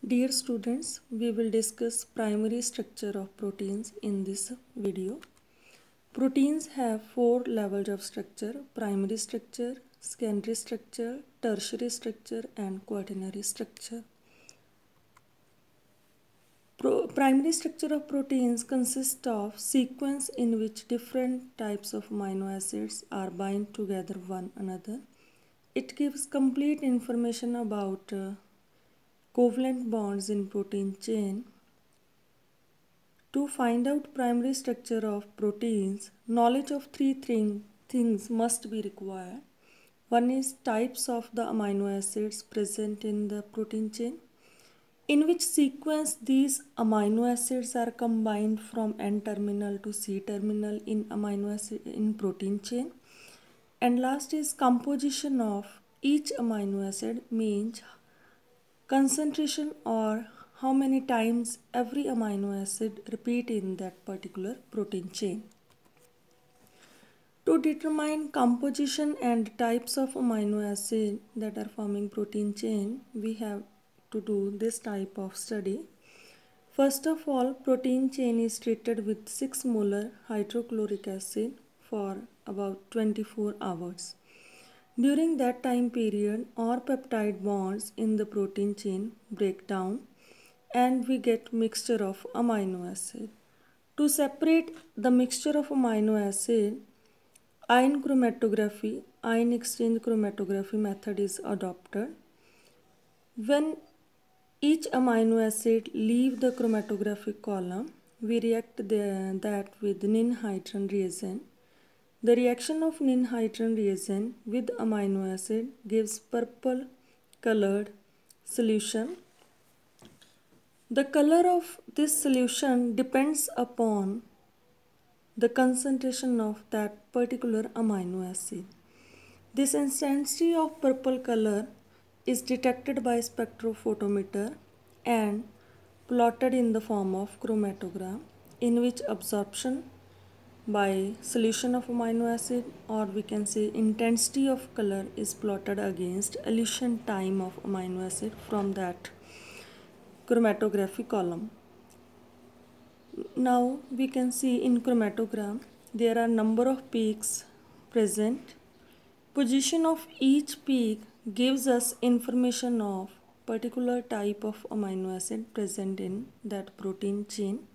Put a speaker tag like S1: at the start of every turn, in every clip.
S1: Dear students, we will discuss primary structure of proteins in this video. Proteins have four levels of structure: primary structure, secondary structure, tertiary structure, and quaternary structure. Primary structure of proteins consists of sequence in which different types of amino acids are bind together one another. It gives complete information about covalent bonds in protein chain. To find out primary structure of proteins, knowledge of three things must be required. One is types of the amino acids present in the protein chain, in which sequence these amino acids are combined from N-terminal to C-terminal in protein chain. And last is composition of each amino acid, means concentration or how many times every amino acid repeat in that particular protein chain. To determine composition and types of amino acid that are forming protein chain, we have to do this type of study. First of all, protein chain is treated with 6 molar hydrochloric acid for about 24 hours. During that time period, all peptide bonds in the protein chain break down and we get mixture of amino acid. To separate the mixture of amino acid, ion chromatography, ion exchange chromatography method is adopted. When each amino acid leave the chromatographic column, we react that with ninhydrin reagent. The reaction of ninhydrin reagent with amino acid gives purple colored solution. The color of this solution depends upon the concentration of that particular amino acid. This intensity of purple color is detected by spectrophotometer and plotted in the form of chromatogram, in which absorption by solution of amino acid, or we can say intensity of color, is plotted against elution time of amino acid from that chromatography column. Now we can see in chromatogram there are number of peaks present. Position of each peak gives us information of particular type of amino acid present in that protein chain,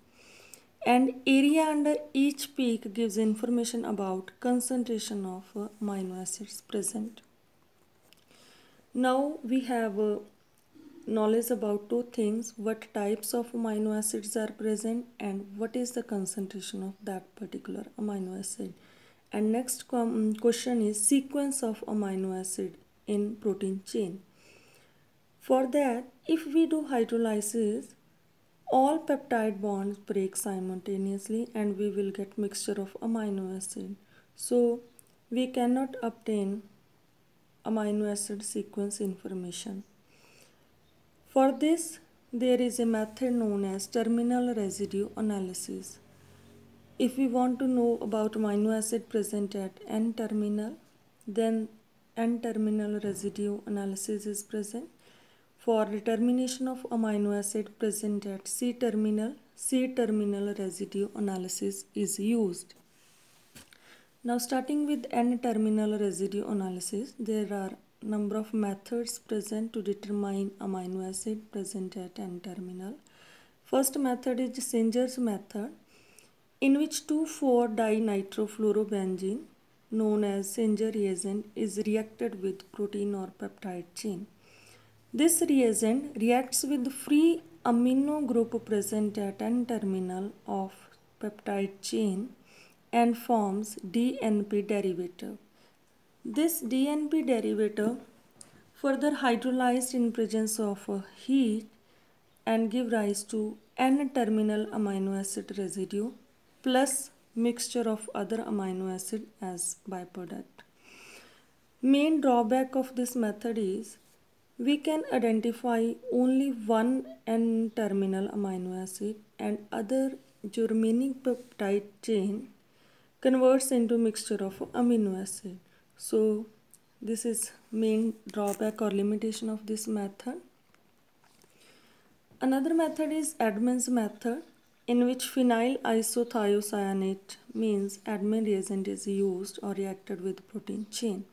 S1: and area under each peak gives information about concentration of amino acids present. Now we have knowledge about two things: what types of amino acids are present and what is the concentration of that particular amino acid. And next question is sequence of amino acid in protein chain. For that, if we do hydrolysis, all peptide bonds break simultaneously and we will get mixture of amino acid. So we cannot obtain amino acid sequence information. For this, there is a method known as terminal residue analysis. If we want to know about amino acid present at N-terminal, then N-terminal residue analysis is present. For determination of amino acid present at C-terminal, C-terminal residue analysis is used. Now starting with N-terminal residue analysis, there are number of methods present to determine amino acid present at N-terminal. First method is Singer's method, in which 2,4-dinitrofluorobenzene, known as Singer reagent, is reacted with protein or peptide chain. This reagent reacts with the free amino group present at N-terminal of peptide chain and forms DNP derivative. This DNP derivative further hydrolyzed in presence of heat and give rise to N-terminal amino acid residue plus mixture of other amino acid as byproduct. Main drawback of this method is we can identify only one N-terminal amino acid and other remaining peptide chain converts into mixture of amino acid. So this is main drawback or limitation of this method. Another method is Edmonds method, in which phenyl isothiocyanate means Edmonds reagent is used or reacted with protein chain.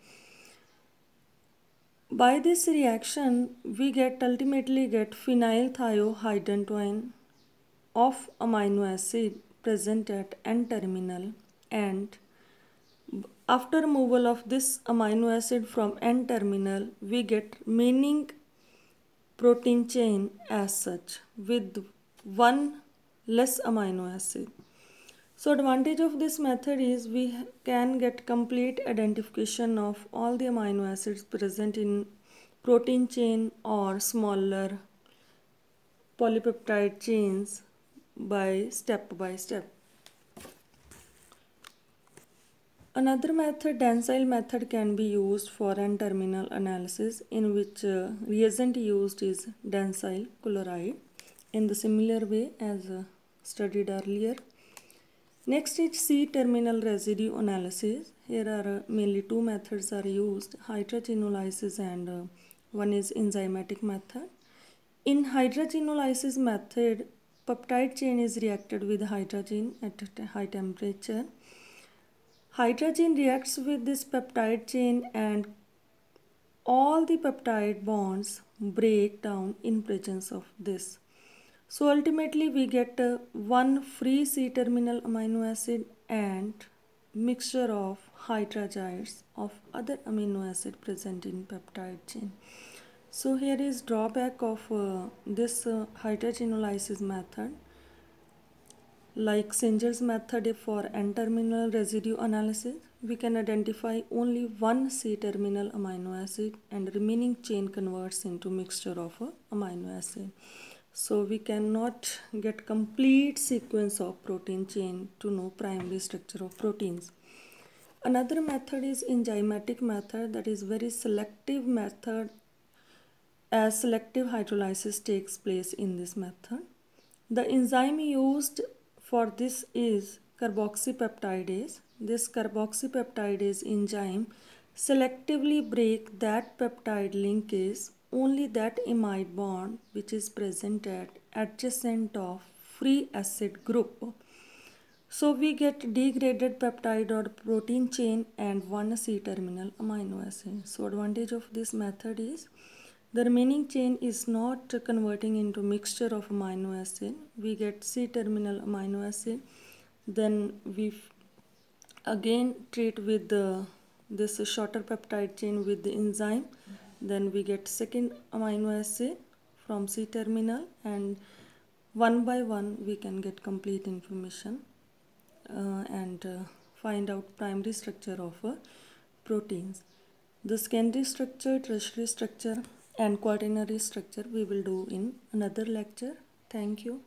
S1: By this reaction, we ultimately get phenyl thiohydrantoin of amino acid present at N terminal, and after removal of this amino acid from N terminal, we get remaining protein chain as such with one less amino acid. So advantage of this method is we can get complete identification of all the amino acids present in protein chain or smaller polypeptide chains by step. Another method, Dancile method, can be used for N-terminal analysis, in which reagent used is dancyle chloride in the similar way as studied earlier. Next is C-terminal residue analysis. Here are mainly two methods are used, hydrogenolysis and one is enzymatic method. In hydrogenolysis method, peptide chain is reacted with hydrogen at high temperature. Hydrogen reacts with this peptide chain and all the peptide bonds break down in presence of this. So ultimately we get one free C-terminal amino acid and mixture of hydroxides of other amino acid present in peptide chain. So here is drawback of this hydrogenolysis method. Like Singer's method for N-terminal residue analysis, we can identify only one C-terminal amino acid and remaining chain converts into mixture of amino acid. So we cannot get complete sequence of protein chain to know primary structure of proteins. Another method is enzymatic method, that is very selective method, as selective hydrolysis takes place in this method. The enzyme used for this is carboxypeptidase. This carboxypeptidase enzyme selectively break that peptide linkage, only that imide bond which is present at adjacent of free acid group. So we get degraded peptide or protein chain and one C-terminal amino acid. So advantage of this method is the remaining chain is not converting into mixture of amino acid. We get C-terminal amino acid. Then we again treat with this shorter peptide chain with the enzyme. Then we get second amino acid from C-terminal, and one by one we can get complete information and find out primary structure of proteins. The secondary structure, tertiary structure and quaternary structure we will do in another lecture. Thank you.